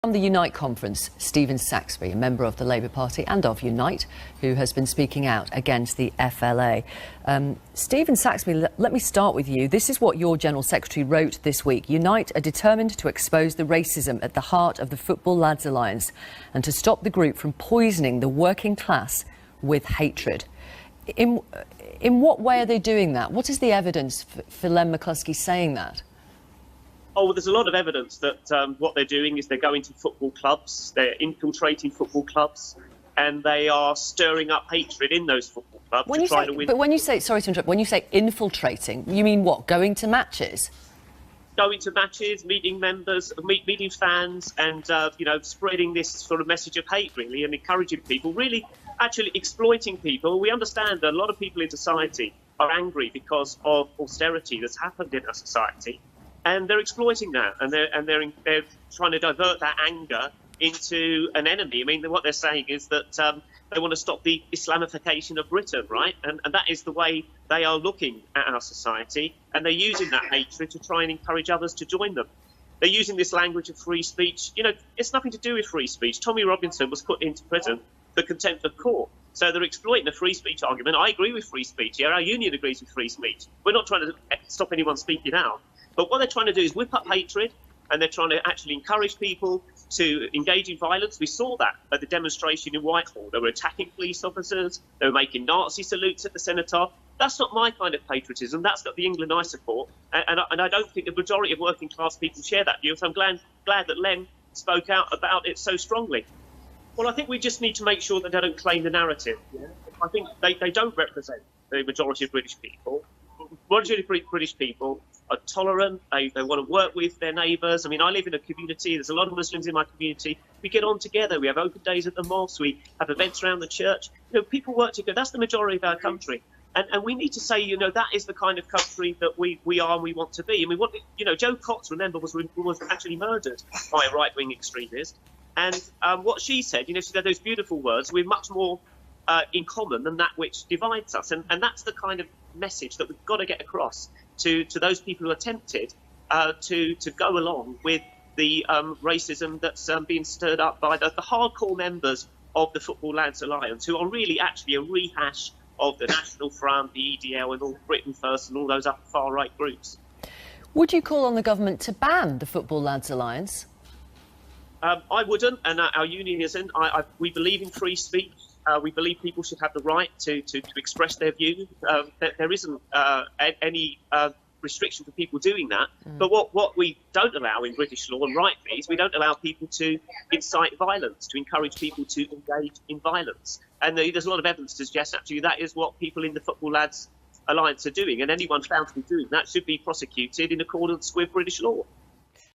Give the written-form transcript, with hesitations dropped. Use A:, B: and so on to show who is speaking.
A: From the Unite conference, Stephen Saxby, a member of the Labour Party and of Unite, who has been speaking out against the FLA. Stephen Saxby, let me start with you. This is what your General Secretary wrote this week. Unite are determined to expose the racism at the heart of the Football Lads Alliance and to stop the group from poisoning the working class with hatred. In what way are they doing that? What is the evidence for Len McCluskey saying that?
B: Oh, well, there's a lot of evidence that what they're doing is they're going to football clubs, they're infiltrating football clubs, and they are stirring up hatred in those football clubs to try to win.
A: But when you say, sorry to interrupt, when you say infiltrating, you mean what? Going to matches?
B: Going to matches, meeting members, meeting fans, and spreading this sort of message of hate, really, and encouraging people, really, actually exploiting people. We understand that a lot of people in society are angry because of austerity that's happened in our society. And they're exploiting that, and they're trying to divert that anger into an enemy. I mean, what they're saying is that they want to stop the Islamification of Britain, right? And that is the way they are looking at our society, and they're using that hatred to try and encourage others to join them. They're using this language of free speech. You know, it's nothing to do with free speech. Tommy Robinson was put into prison for contempt of court. So they're exploiting the free speech argument. I agree with free speech. Yeah, our union agrees with free speech. We're not trying to stop anyone speaking out. But what they're trying to do is whip up hatred, and they're trying to actually encourage people to engage in violence. We saw that at the demonstration in Whitehall. They were attacking police officers. They were making Nazi salutes at the cenotaph. That's not my kind of patriotism. That's not the England I support. And I don't think the majority of working class people share that view. So I'm glad that Len spoke out about it so strongly. Well, I think we just need to make sure that they don't claim the narrative. Yeah? I think they don't represent the majority of British people. Majority of British people are tolerant. They want to work with their neighbours. I mean, I live in a community. There's a lot of Muslims in my community. We get on together. We have open days at the mosque. We have events around the church. You know, people work together. That's the majority of our country. And we need to say, you know, that is the kind of country that we are and we want to be. I mean, Jo Cox, remember, was actually murdered by a right-wing extremist. And what she said, she said those beautiful words, we're much more in common than that which divides us. And that's the kind of message that we've got to get across to those people who are tempted to go along with the racism that's being stirred up by the hardcore members of the Football Lads Alliance, who are really actually a rehash of the National Front, the EDL, and all Britain First and all those other far-right groups.
A: Would you call on the government to ban the Football Lads Alliance?
B: I wouldn't, and our union isn't. We believe in free speech. We believe people should have the right to express their view. There isn't any restriction for people doing that. But what we don't allow in British law, and rightly, is we don't allow people to incite violence, to encourage people to engage in violence. And there's a lot of evidence to suggest, actually, that is what people in the Football Lads Alliance are doing. And anyone found to be doing that should be prosecuted in accordance with British law.